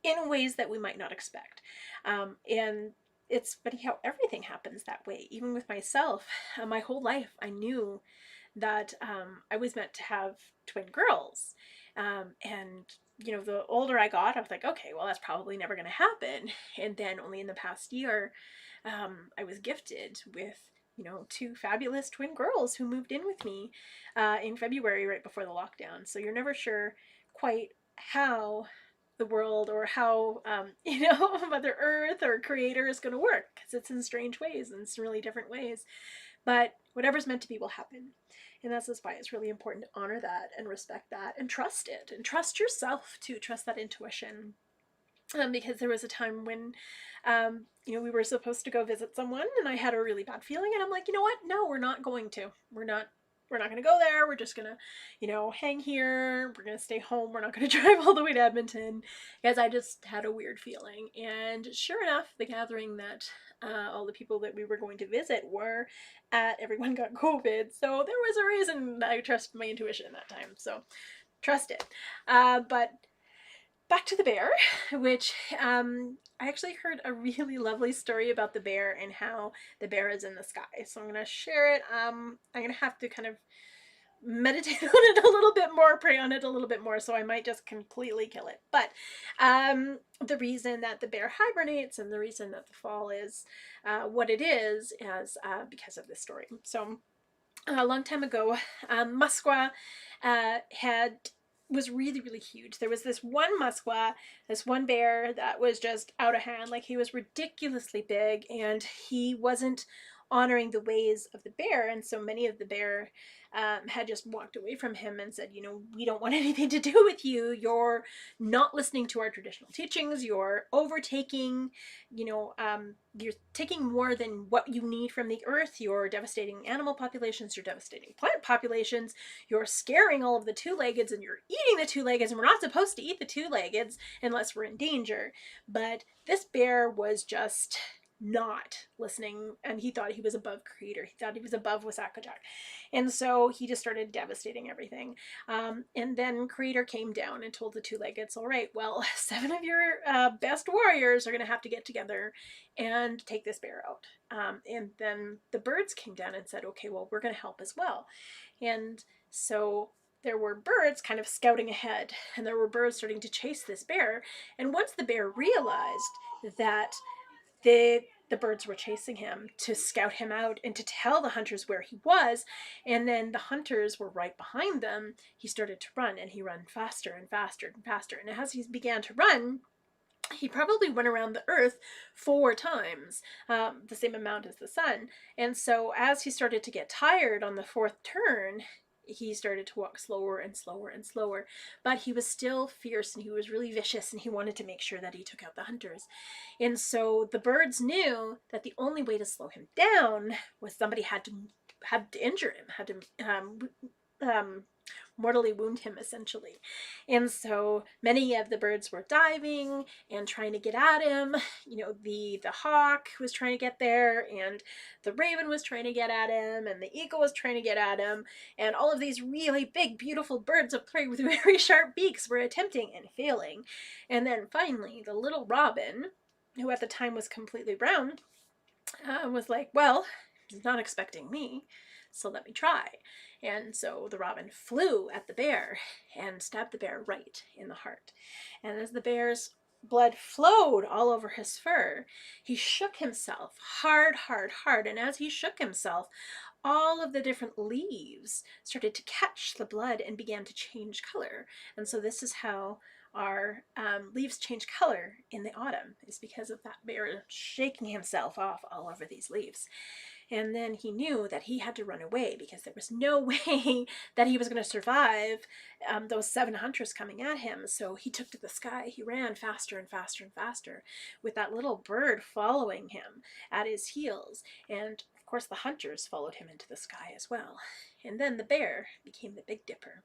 in ways that we might not expect. And it's funny how everything happens that way. Even with myself, my whole life I knew that I was meant to have twin girls. And the older I got, I was like, okay, well, that's probably never going to happen. And then only in the past year, I was gifted with two fabulous twin girls who moved in with me in February, right before the lockdown. So you're never sure quite how the world or how Mother Earth or Creator is going to work, because it's in strange ways and in really different ways. But whatever's meant to be will happen. And that's just why it's really important to honor that and respect that and trust it and trust yourself too. Trust that intuition. Because there was a time when, we were supposed to go visit someone and I had a really bad feeling and I'm like, you know what? No, we're not going to. We're not we're not going to go there. We're just going to, you know, hang here. We're going to stay home. We're not going to drive all the way to Edmonton, because I just had a weird feeling. And sure enough, the gathering that all the people that we were going to visit were at, everyone got COVID. So there was a reason I trusted my intuition that time. So trust it. But back to the bear, which I actually heard a really lovely story about the bear and how the bear is in the sky. So I'm going to share it. I'm going to have to kind of meditate on it a little bit more, pray on it a little bit more, so I might just completely kill it. But the reason that the bear hibernates and the reason that the fall is what it is because of this story. So a long time ago, Muskwa was really, really huge. There was this one Muskwa, this one bear that was just out of hand. Like, he was ridiculously big, and he wasn't honoring the ways of the bear, and so many of the bear had just walked away from him and said, you know, we don't want anything to do with you. You're not listening to our traditional teachings. You're overtaking, you know, you're taking more than what you need from the earth. You're devastating animal populations. You're devastating plant populations. You're scaring all of the two-leggeds, and you're eating the two-leggeds, and we're not supposed to eat the two-leggeds unless we're in danger. But this bear was just not listening, and he thought he was above Creator. He thought he was above Wasakajak. And so he just started devastating everything. And then Creator came down and told the two-leggeds, all right, well, 7 of your best warriors are going to have to get together and take this bear out. And then the birds came down and said, okay, well, we're going to help as well. And so there were birds kind of scouting ahead, and there were birds starting to chase this bear. And once the bear realized that the birds were chasing him to scout him out and to tell the hunters where he was, and then the hunters were right behind them, he started to run, and he ran faster and faster and faster. And as he began to run, he probably went around the earth 4 times, the same amount as the sun. And so as he started to get tired on the 4th turn, he started to walk slower and slower and slower, but he was still fierce, and he was really vicious, and he wanted to make sure that he took out the hunters. And so the birds knew that the only way to slow him down was somebody had to injure him, had to mortally wound him, essentially. And so many of the birds were diving and trying to get at him. You know, the hawk was trying to get there, and the raven was trying to get at him, and the eagle was trying to get at him, and all of these really big, beautiful birds of prey with very sharp beaks were attempting and failing. And then finally, the little robin, who at the time was completely brown, was like, well, he's not expecting me, so let me try. And so the robin flew at the bear and stabbed the bear right in the heart. And as the bear's blood flowed all over his fur, he shook himself hard, hard, hard. And as he shook himself, all of the different leaves started to catch the blood and began to change color. And so this is how our leaves change color in the autumn, is because of that bear shaking himself off all over these leaves. And then he knew that he had to run away, because there was no way that he was going to survive those 7 hunters coming at him. So he took to the sky. He ran faster and faster and faster, with that little bird following him at his heels. And of course the hunters followed him into the sky as well. And then the bear became the Big Dipper.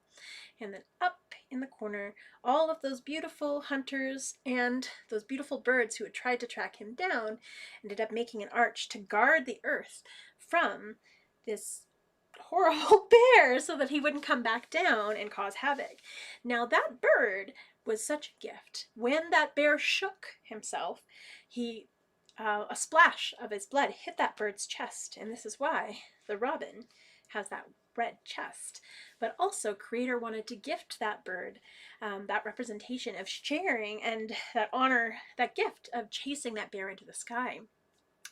And then up in the corner, all of those beautiful hunters and those beautiful birds who had tried to track him down ended up making an arch to guard the earth from this horrible bear, so that he wouldn't come back down and cause havoc. Now that bird was such a gift. When that bear shook himself, a splash of his blood hit that bird's chest, and this is why the robin has that red chest. But also Creator wanted to gift that bird that representation of sharing, and that honor, that gift of chasing that bear into the sky.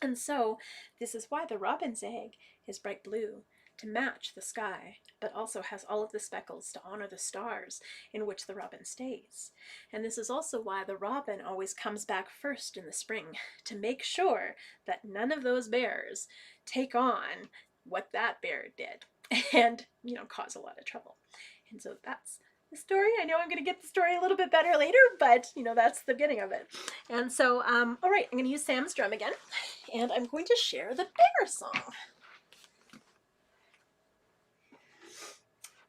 And so this is why the robin's egg is bright blue, to match the sky, but also has all of the speckles to honor the stars in which the robin stays. And this is also why the robin always comes back first in the spring, to make sure that none of those bears take on what that bear did and, you know, cause a lot of trouble. And so that's the story. I know I'm going to get the story a little bit better later, but, you know, that's the beginning of it. And so, all right, I'm going to use Sam's drum again, and I'm going to share the bear song.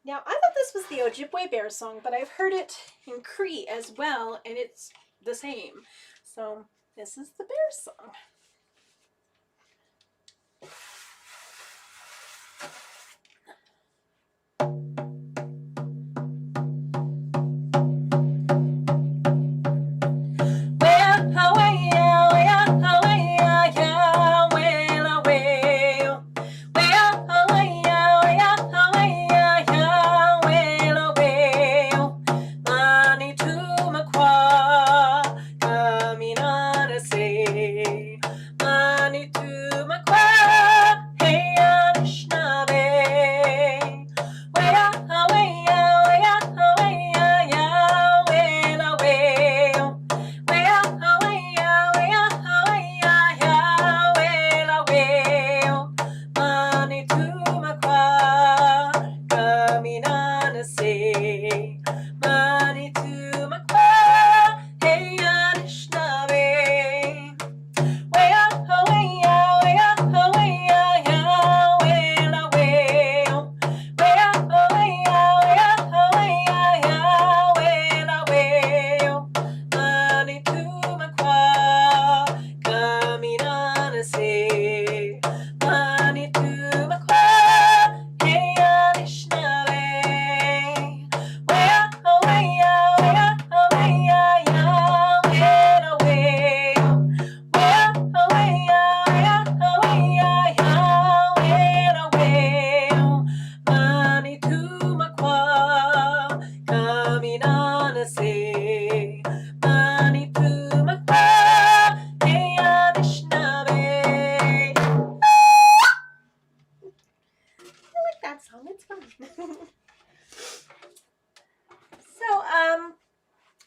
Now, I thought this was the Ojibwe Bear song, but I've heard it in Cree as well, and it's the same. So this is the bear song.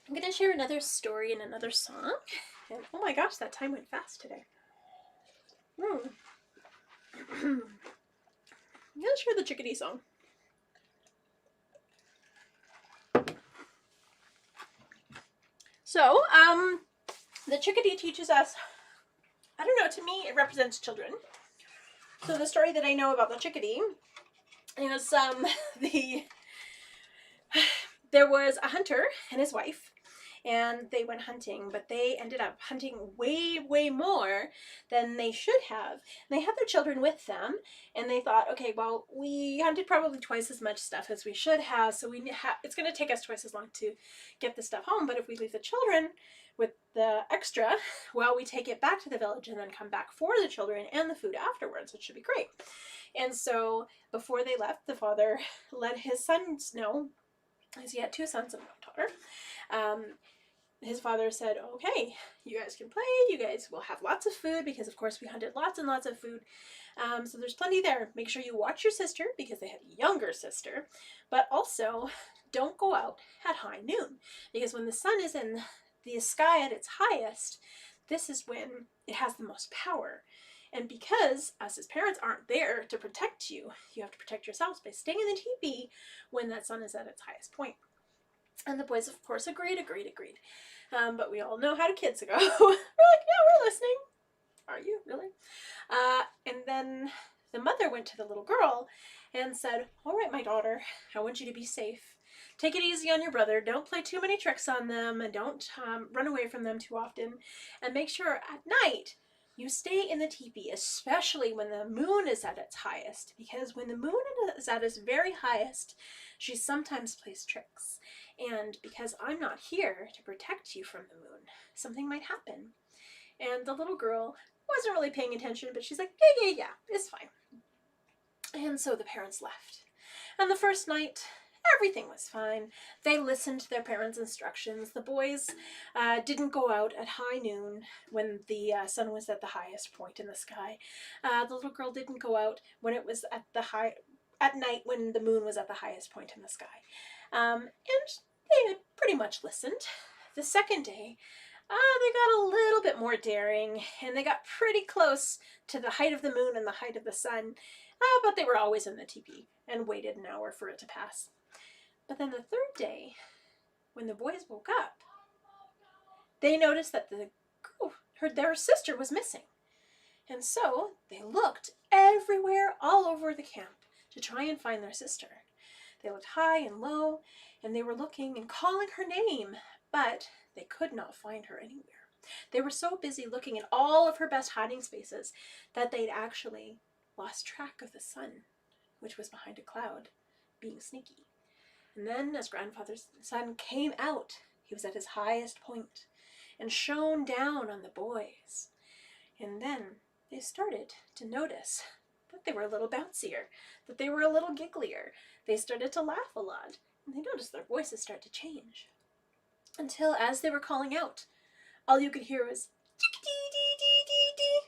I'm going to share another story and another song. And oh my gosh, that time went fast today. I'm going to share the chickadee song. So, the chickadee teaches us, I don't know, to me it represents children. So the story that I know about the chickadee is there was a hunter and his wife, and they went hunting, but they ended up hunting way more than they should have. And they had their children with them, and they thought, okay, well, we hunted probably twice as much stuff as we should have, so it's going to take us twice as long to get the stuff home, but if we leave the children with the extra, well, we take it back to the village and then come back for the children and the food afterwards, which should be great. And so before they left, the father let his sons know, as he had 2 sons and 1 daughter. His father said, okay, you guys can play, you guys will have lots of food, because of course we hunted lots and lots of food, so there's plenty there. Make sure you watch your sister, because they had a younger sister, but also don't go out at high noon, because when the sun is in the sky at its highest, this is when it has the most power. And because us as parents aren't there to protect you, you have to protect yourselves by staying in the teepee when that sun is at its highest point. And the boys, of course, agreed. But we all know how kids go. We're like, yeah, we're listening. Are you? Really? And then the mother went to the little girl and said, all right, my daughter, I want you to be safe. Take it easy on your brother. Don't play too many tricks on them, and don't run away from them too often. And make sure at night you stay in the teepee, especially when the moon is at its highest, because when the moon is at its very highest, she sometimes plays tricks. And because I'm not here to protect you from the moon, something might happen. And the little girl wasn't really paying attention, but she's like, yeah, it's fine. And so the parents left. And the first night, everything was fine. They listened to their parents' instructions. The boys didn't go out at high noon when the sun was at the highest point in the sky. The little girl didn't go out when it was at night when the moon was at the highest point in the sky. And they pretty much listened. The second day, they got a little bit more daring, and they got pretty close to the height of the moon and the height of the sun, but they were always in the teepee and waited an hour for it to pass. But then the third day, when the boys woke up, they noticed that their sister was missing. And so they looked everywhere, all over the camp, to try and find their sister. They looked high and low, and they were looking and calling her name, but they could not find her anywhere. They were so busy looking in all of her best hiding spaces that they'd actually lost track of the sun, which was behind a cloud, being sneaky. And then, as grandfather's sun came out, he was at his highest point and shone down on the boys. And then they started to notice that they were a little bouncier, that they were a little gigglier. They started to laugh a lot, and they noticed their voices start to change. Until, as they were calling out, all you could hear was chick-dee-dee-dee-dee-dee.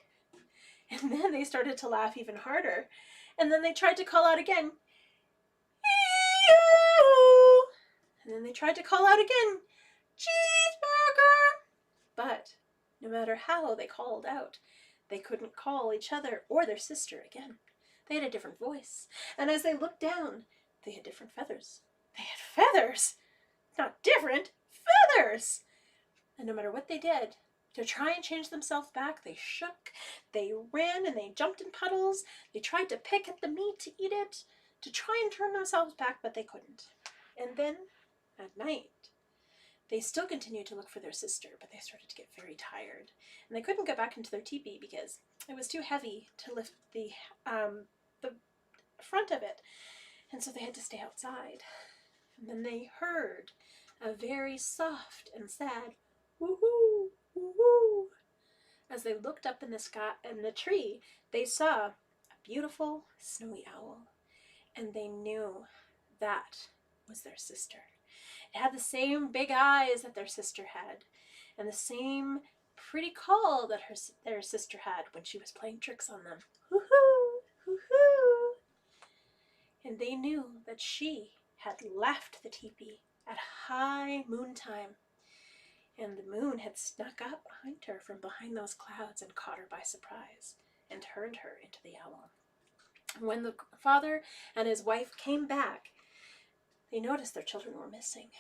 And then they started to laugh even harder. And then they tried to call out again, ee-oo. And then they tried to call out again, cheeseburger. But no matter how they called out, they couldn't call each other or their sister again. They had a different voice. And as they looked down, they had different feathers. They had feathers! Not different, feathers! And no matter what they did, to try and change themselves back, they shook, they ran, and they jumped in puddles. They tried to pick at the meat to eat it, to try and turn themselves back, but they couldn't. And then, at night, they still continued to look for their sister, but they started to get very tired. And they couldn't go back into their teepee because it was too heavy to lift the front of it. And so they had to stay outside. And then they heard a very soft and sad woo-hoo, woo-hoo. As they looked up in the sky, in the tree, they saw a beautiful snowy owl. And they knew that was their sister. It had the same big eyes that their sister had, and the same pretty call that their sister had when she was playing tricks on them. Hoo-hoo, hoo-hoo. And they knew that she had left the teepee at high moontime, and the moon had snuck up behind her from behind those clouds and caught her by surprise and turned her into the owl. When the father and his wife came back, they noticed their children were missing,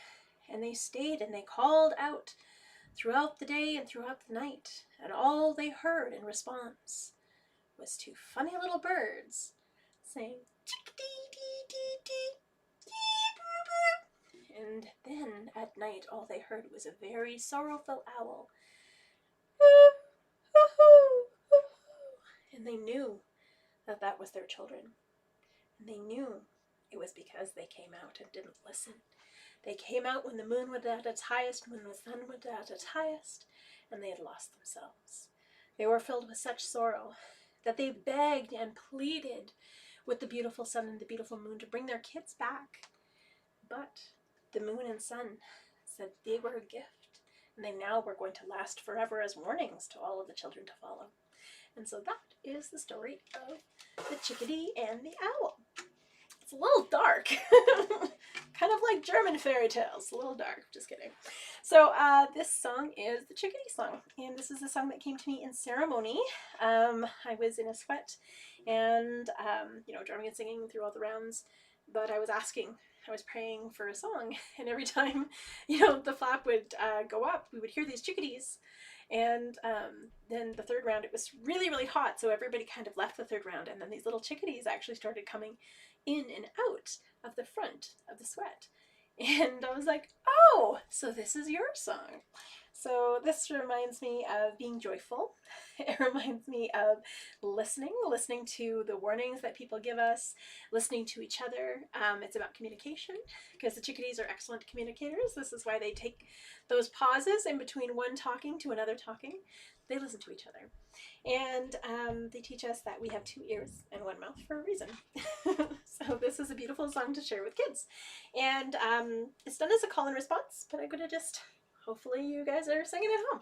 and they stayed and they called out throughout the day and throughout the night, and all they heard in response was two funny little birds saying chick-dee-dee-dee-dee, dee-boo-boo. And then at night all they heard was a very sorrowful owl. And they knew that that was their children, and they knew it was because they came out and didn't listen. They came out when the moon was at its highest, when the sun was at its highest, and they had lost themselves. They were filled with such sorrow that they begged and pleaded with the beautiful sun and the beautiful moon to bring their kids back. But the moon and sun said they were a gift, and they now were going to last forever as warnings to all of the children to follow. And so that is the story of the chickadee and the owl. It's a little dark, kind of like German fairy tales, a little dark, just kidding. So this song is the Chickadee song, and this is a song that came to me in ceremony. I was in a sweat and, drumming and singing through all the rounds, but I was praying for a song, and every time, the flap would go up, we would hear these chickadees. And then the third round, it was really, really hot, so everybody kind of left the third round, and then these little chickadees actually started coming in and out of the front of the sweat. And I was like, oh, so this is your song. So this reminds me of being joyful. It reminds me of listening to the warnings that people give us, listening to each other. It's about communication, because the chickadees are excellent communicators. This is why they take those pauses in between one talking to another talking. They listen to each other. And they teach us that we have two ears and one mouth for a reason. So this is a beautiful song to share with kids. And it's done as a call and response, but I'm going to just, hopefully you guys are singing at home.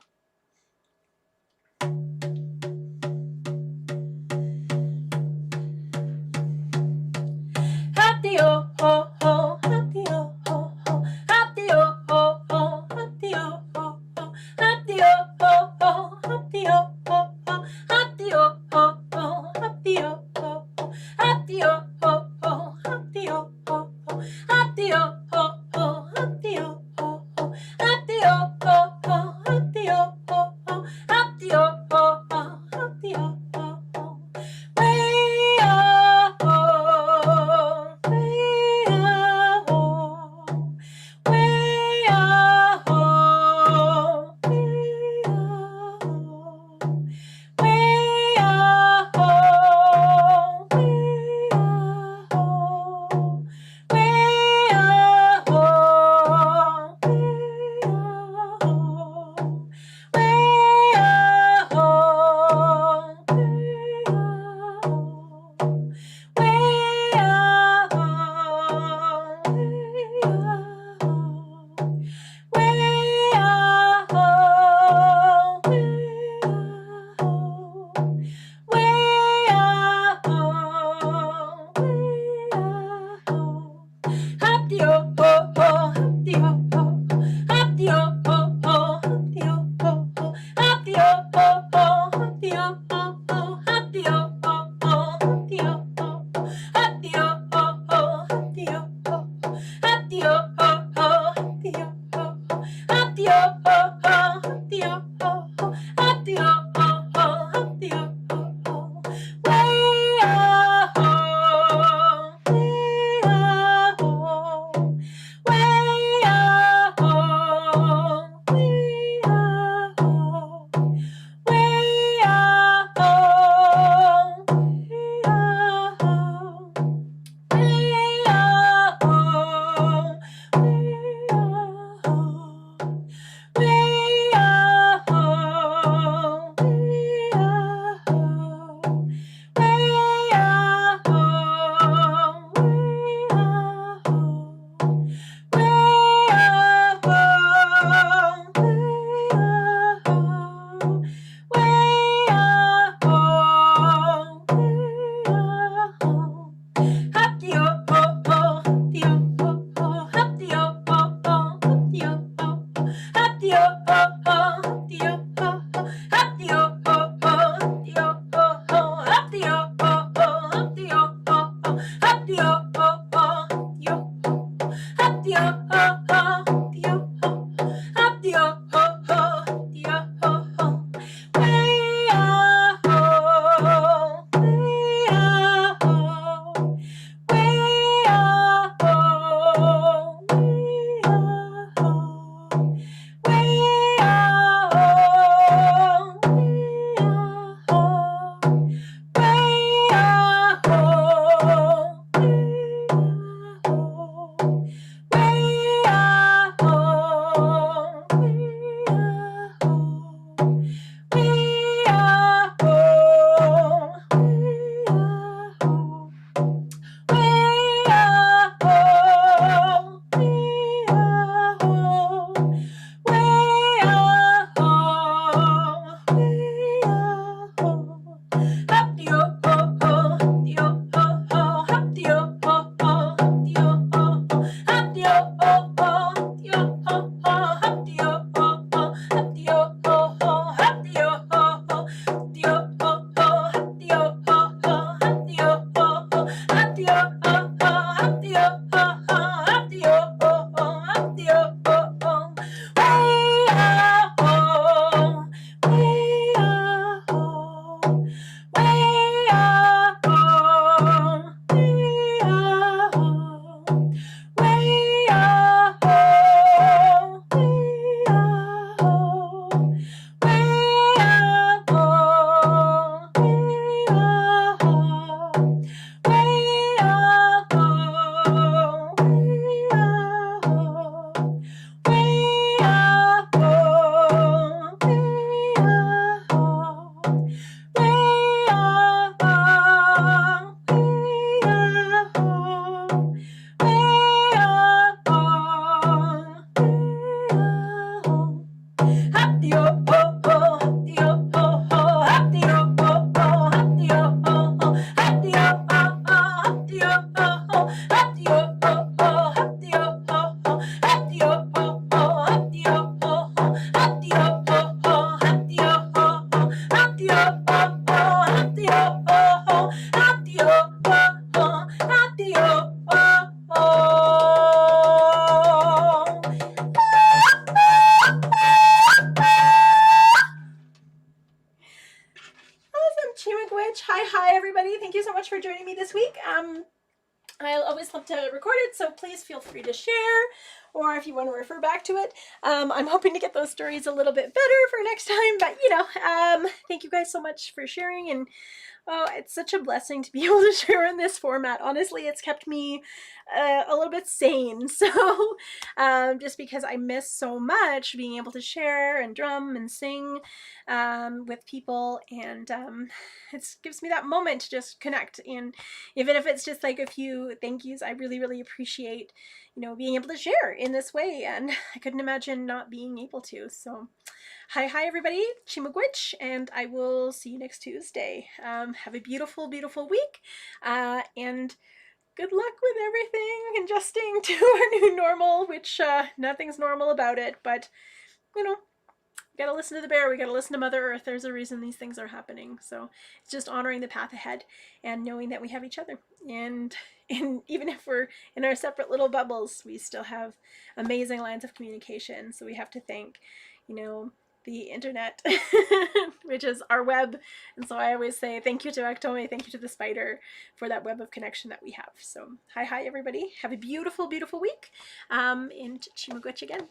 Hop-dee-oh, ho, ho, hop-dee-oh, ho, ho, hop-dee-oh, ho, ho, hop-dee-oh, ho, ho, hop-dee-oh, ho, ho, hop-dee-oh, ho, ho, hop-dee-oh, ho, ho, hop-dee-oh, ho, ho, hop-dee-oh, ho, ho, hop-dee-oh, ho, ho, hop-dee-oh, ho, ho, hop-dee-oh, ho, ho, hop-dee-oh, ho, ho, hop-dee-oh, ho, ho, hop-dee-oh, ho, ho, hop-dee-oh, ho, ho. Way-oh, way-oh, always love to record it, so please feel free to share, or if you want to refer back to it. I'm hoping to get those stories a little bit better for next time, but thank you guys so much for sharing, and oh, it's such a blessing to be able to share in this format. Honestly, it's kept me a little bit sane. So just because I miss so much being able to share and drum and sing with people, and it gives me that moment to just connect. And even if it's just like a few thank yous, I really, really appreciate, being able to share in this way. And I couldn't imagine not being able to. So hi everybody, Chi-miigwech, and I will see you next Tuesday. Have a beautiful, beautiful week, and good luck with everything, adjusting to our new normal, which nothing's normal about it, but we gotta listen to the bear, we gotta listen to Mother Earth. There's a reason these things are happening. So it's just honoring the path ahead and knowing that we have each other. And even if we're in our separate little bubbles, we still have amazing lines of communication. So we have to thank, the internet, which is our web. And so I always say thank you to Aktomi, thank you to the spider for that web of connection that we have. So hi everybody, have a beautiful, beautiful week, and Chi-miigwech again.